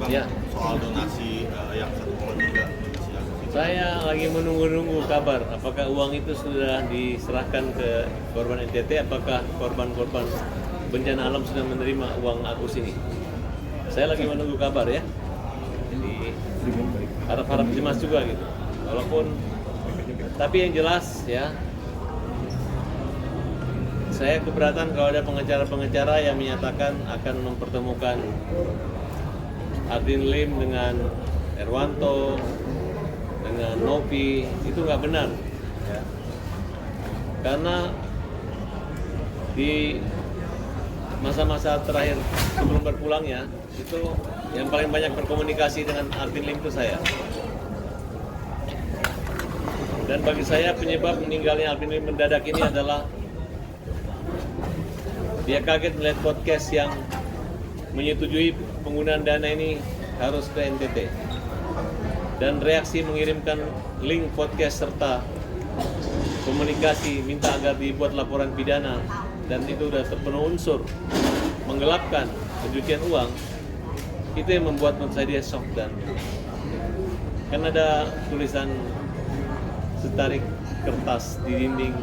Ya. Soal donasi yang 1,3 donasi Agus. Saya lagi menunggu kabar apakah uang itu sudah diserahkan ke korban NTT, apakah korban-korban bencana alam sudah menerima uang Agus ini. Saya lagi menunggu kabar ya. Jadi harap-harap cemas juga gitu. Walaupun tapi yang jelas ya, saya keberatan kalau ada pengacara-pengacara yang menyatakan akan mempertemukan Ardin Lim dengan Erwanto, dengan Novi, itu nggak benar. Ya. Karena di masa-masa terakhir sebelum berpulangnya, itu yang paling banyak berkomunikasi dengan Ardin Lim itu saya. Dan bagi saya penyebab meninggalnya Ardin Lim mendadak ini adalah dia kaget melihat podcast yang menyetujui penggunaan dana ini harus ke NTT, dan reaksi mengirimkan link podcast serta komunikasi minta agar dibuat laporan pidana, dan itu sudah terpenuhi unsur menggelapkan pencucian uang. Itu yang membuat menurut saya dia shock. Dan kan ada tulisan setarik kertas di dinding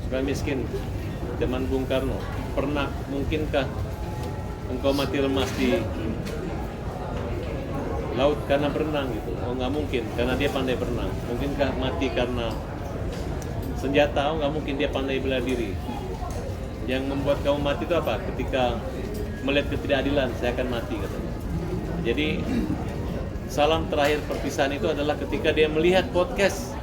Sukamiskin zaman Bung Karno, pernah mungkinkah engkau mati lemas di laut karena berenang gitu? Oh nggak mungkin, karena dia pandai berenang. Mungkinkah mati karena senjata? Oh nggak mungkin, dia pandai bela diri. Yang membuat kamu mati itu apa? Ketika melihat ketidakadilan, saya akan mati katanya. Jadi salam terakhir perpisahan itu adalah ketika dia melihat podcast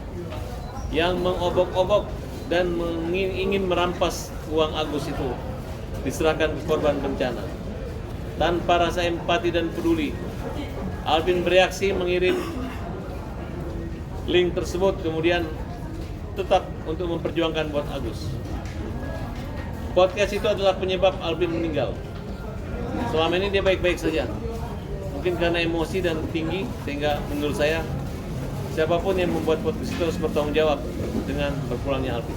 yang mengobok-obok dan ingin merampas uang Agus itu diserahkan ke korban bencana. Tanpa rasa empati dan peduli, Alvin bereaksi mengirim link tersebut, kemudian tetap untuk memperjuangkan buat Agus. Podcast itu adalah penyebab Alvin meninggal. Selama ini dia baik-baik saja. Mungkin karena emosi dan tinggi, sehingga menurut saya siapapun yang membuat podcast itu harus bertanggung jawab dengan berpulangnya Alvin.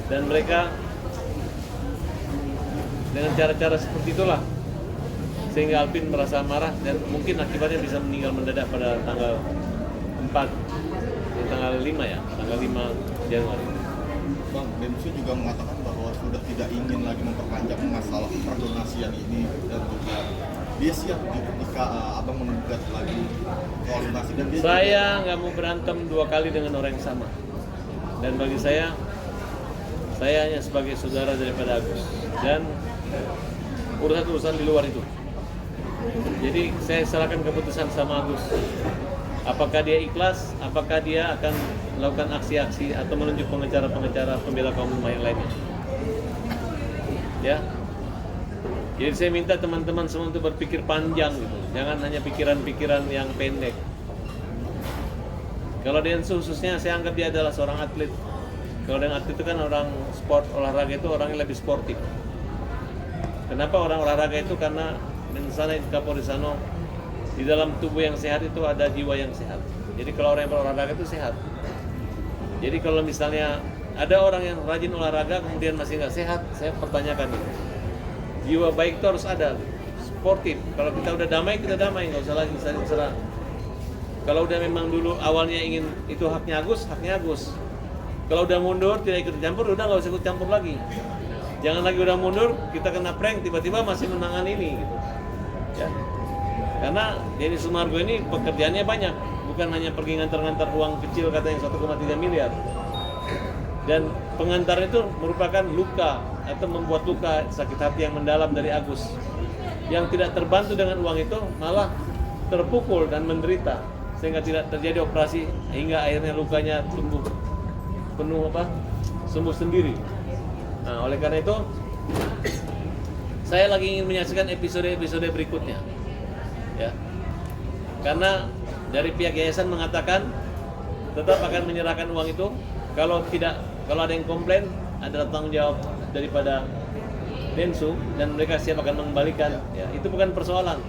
Dan mereka dengan cara-cara seperti itulah sehingga Alvin merasa marah, dan mungkin akibatnya bisa meninggal mendadak pada tanggal 4, tanggal 5 ya, tanggal 5 Januari. Bang, Densu juga mengatakan bahwa sudah tidak ingin lagi memperpanjang masalah perdonasian ini, dan juga dia siap ketika abang menggugat lagi koordinasi. Dan dia saya nggak mau berantem 2 kali dengan orang yang sama, dan bagi saya hanya sebagai saudara daripada Agus, dan urusan-urusan di luar itu. Jadi saya serahkan keputusan sama Agus. Apakah dia ikhlas, apakah dia akan melakukan aksi-aksi atau menunjuk pengacara-pengacara pembela kaum lemah yang lainnya. Ya. Jadi saya minta teman-teman semua untuk berpikir panjang gitu. Jangan hanya pikiran-pikiran yang pendek. Kalau Densu khususnya, saya anggap dia adalah seorang atlet. Kalau dengan atlet itu kan orang sport, olahraga itu orang yang lebih sportif. Kenapa orang olahraga itu? Karena mensana Kapolri Sano, di dalam tubuh yang sehat itu ada jiwa yang sehat. Jadi kalau orang yang berolahraga itu sehat. Jadi kalau misalnya ada orang yang rajin olahraga kemudian masih nggak sehat, saya pertanyakan itu. Jiwa baik itu harus ada, sportif. Kalau kita udah damai, kita damai, nggak usah lagi saling serang. Kalau udah memang dulu awalnya ingin itu haknya Agus, haknya Agus. Kalau udah mundur, tidak ikut campur, udah nggak usah ikut campur lagi. Jangan lagi udah mundur, kita kena prank, tiba-tiba masih menangan ini gitu. Ya. Karena Denny Sumargo ini pekerjaannya banyak, bukan hanya pergi ngantar-ngantar uang kecil katanya 1,3 miliar. Dan pengantar itu merupakan luka atau membuat luka sakit hati yang mendalam dari Agus. Yang tidak terbantu dengan uang itu malah terpukul dan menderita, sehingga tidak terjadi operasi hingga akhirnya lukanya tumbuh penuh sembuh sendiri. Nah, oleh karena itu saya lagi ingin menyaksikan episode-episode berikutnya, ya. Karena dari pihak yayasan mengatakan tetap akan menyerahkan uang itu. Kalau ada yang komplain, adalah tanggung jawab daripada Densu dan mereka siap akan mengembalikan. Ya, itu bukan persoalan.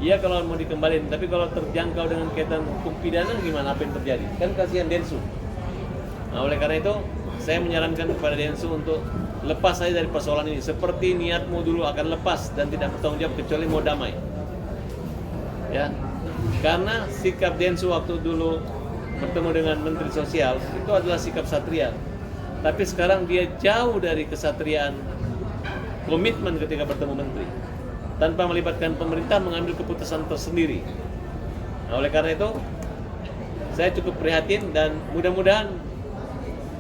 Iya kalau mau dikembalikan, tapi kalau terjangkau dengan kaitan hukum pidana gimana, apa yang terjadi? Kan kasihan Densu. Nah, oleh karena itu saya menyarankan kepada Densu untuk lepas saja dari persoalan ini. Seperti niatmu dulu akan lepas dan tidak bertanggung jawab kecuali mau damai. Ya, karena sikap Densu waktu dulu bertemu dengan Menteri Sosial itu adalah sikap satria. Tapi sekarang dia jauh dari kesatriaan, komitmen ketika bertemu menteri. Tanpa melibatkan pemerintah mengambil keputusan tersendiri. Nah, oleh karena itu saya cukup prihatin dan mudah-mudahan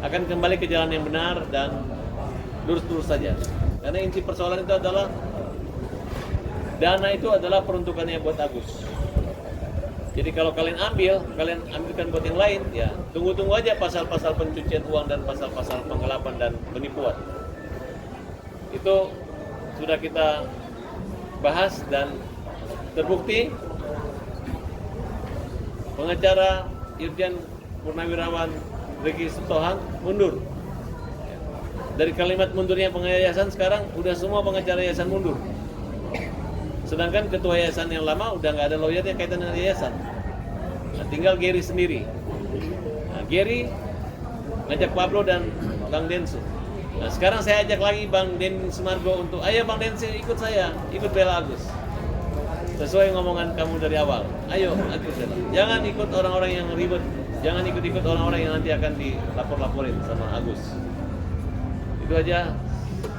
akan kembali ke jalan yang benar dan lurus-lurus saja. Karena inti persoalan itu adalah dana itu adalah peruntukannya buat Agus. Jadi kalau kalian ambilkan buat yang lain, ya tunggu aja pasal-pasal pencucian uang dan pasal-pasal penggelapan dan penipuan. Itu sudah kita bahas dan terbukti pengacara Irjen Purnawirawan Riki Sitohang mundur. Dari kalimat mundurnya pengayasan sekarang udah semua pengacara yayasan mundur. Sedangkan ketua yayasan yang lama udah nggak ada lawyernya kaitan dengan yayasan. Nah, tinggal Gary sendiri. Nah, Gary ngajak Pablo dan Bang Densu. Nah, sekarang saya ajak lagi Bang Den Sumargo untuk, ayo Bang Densu ikut saya, ikut bela Agus. Sesuai ngomongan kamu dari awal. Ayo ikut bela. Jangan ikut orang-orang yang ribet. Jangan ikut orang-orang yang nanti akan dilapor-laporin sama Agus. Itu aja.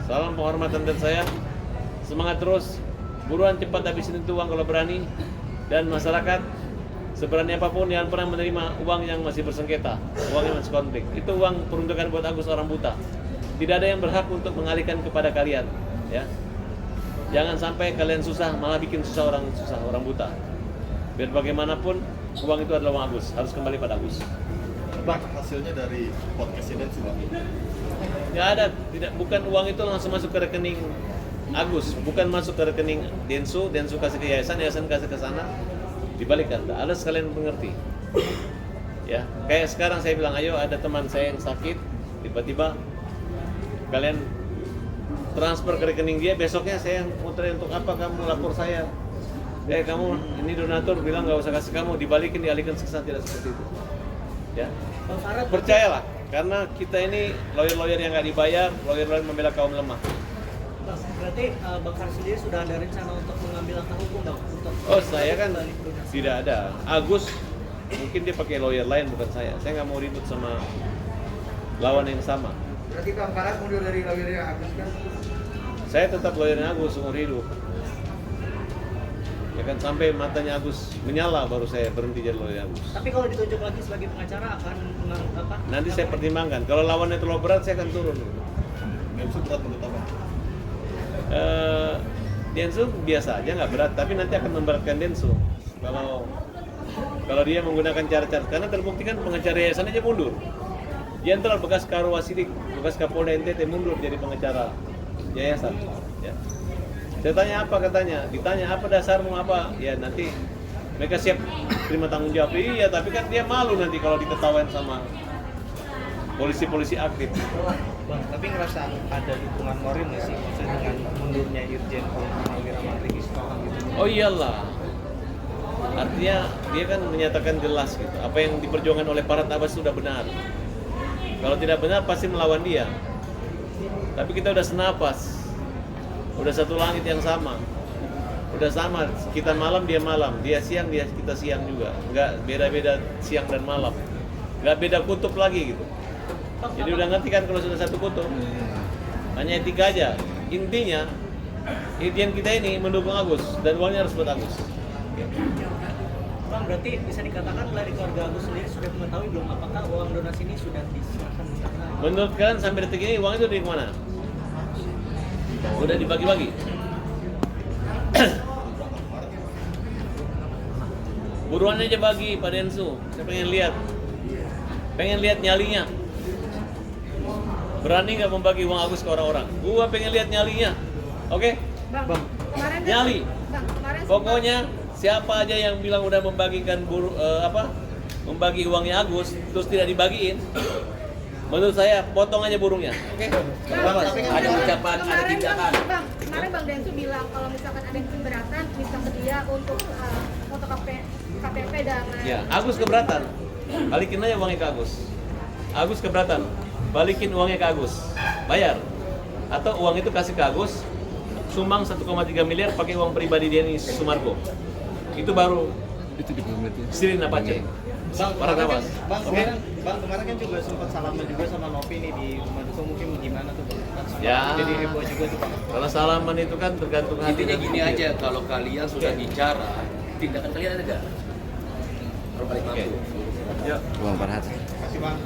Salam penghormatan dari saya. Semangat terus. Buruan cepat habisin itu uang kalau berani. Dan masyarakat seberani apapun yang pernah menerima uang yang masih bersengketa, uang yang masih konflik, itu uang peruntukan buat Agus orang buta. Tidak ada yang berhak untuk mengalihkan kepada kalian, ya. Jangan sampai kalian susah, malah bikin susah orang buta. Biar bagaimanapun uang itu adalah uang Agus, harus kembali pada Agus. Bang, hasilnya dari podcast ini sudah Ya ada, bukan uang itu langsung masuk ke rekening Agus, bukan masuk ke rekening Densu kasih ke yayasan kasih ke sana, dibalikkan. Ada sekalian mengerti. Ya, kayak sekarang saya bilang, ayo ada teman saya yang sakit, tiba-tiba kalian transfer ke rekening dia, besoknya saya muterin untuk apa kamu lapor saya? Kamu ini donatur bilang nggak usah kasih kamu, dibalikin dialihkan ke sana, tidak seperti itu. Ya, percayalah, karena kita ini lawyer yang nggak dibayar, lawyer membela kaum lemah. Berarti Bang Far sendiri sudah ada rencana untuk mengambil langkah hukum dong? Saya kan tidak ada. Agus mungkin dia pakai lawyer lain, bukan saya. Saya nggak mau ribut sama lawan yang sama. Berarti Bang Farad mundur dari lawyernya Agus kan? Saya tetap lawyernya Agus seumur hidup. Ya kan sampai matanya Agus menyala baru saya berhenti jadi lawyer Agus. Tapi kalau ditunjuk lagi sebagai pengacara akan apa? Nanti saya pertimbangkan. Kalau lawannya terlalu berat saya akan turun. Densu berat menurut Abang? Densu biasa aja nggak berat, tapi nanti akan memberatkan Densu kalau dia menggunakan cara-cara, karena terbukti kan pengacara yayasan aja mundur. Jenderal bekas Karo Wasidik, bekas Kapolda NTT mundur jadi pengacara yayasan. Ya. Saya tanya apa katanya, ditanya apa dasarmu apa, ya nanti mereka siap terima tanggung jawab. Iya, tapi kan dia malu nanti kalau diketawain sama polisi-polisi aktif. Bang, tapi ngerasa ada dukungan moral nggak sih maksudnya dengan mundurnya Irjen Purnawirawan Riki Sitohang gitu? Oh iyalah, artinya dia kan menyatakan jelas gitu, apa yang diperjuangkan oleh para tabas sudah benar. Kalau tidak benar pasti melawan dia. Tapi kita udah senapas, udah satu langit yang sama, udah sama. Kita malam dia siang kita siang juga, nggak beda-beda siang dan malam, nggak beda kutub lagi gitu. Jadi udah ngerti kan kalau sudah satu kutub. Hanya etika aja. Intinya Irjen kita ini mendukung Agus dan uangnya harus buat Agus. Bang, berarti bisa dikatakan dari keluarga Agus sendiri sudah mengetahui belum apakah uang donasi ini sudah diserahkan di sana? Menurut kalian sampai detik ini uang itu dari mana? Udah dibagi-bagi. Buruan aja bagi Pak Densu. Saya pengen lihat nyalinya. Berani nggak membagi uang Agus ke orang-orang? Gua pengen lihat nyalinya. Oke? Bang, kemarin kan- Nyali. Bang, kemarin Pokoknya siapa aja yang bilang udah membagikan membagi uangnya Agus terus tidak dibagiin, menurut saya potong aja burungnya. Oke? Ada ucapan, ada tindakan. Kemarin Bang Densu bilang kalau misalkan ada yang keberatan, misalkan dia untuk foto KTP dan Ya, Agus keberatan. Balikin aja uangnya ke Agus. Agus keberatan. Balikin uangnya ke Agus. Bayar. Atau uang itu kasih ke Agus, sumbang 1,3 miliar pakai uang pribadi Denny Sumargo. Itu baru Sirin Apache. Para tawas. Bang kemarin kan juga sempat salaman juga sama Novi nih di rumah duka, mungkin gimana tuh Bang? Ya. Jadi heboh juga tuh Bang. Kalau salaman itu kan tergantung hati. Intinya dan gini pikir. aja, kalau kalian sudah bicara, tindakan kalian ada nggak? Kalau paling mampu. Oke. Ya. Terima kasih Bang.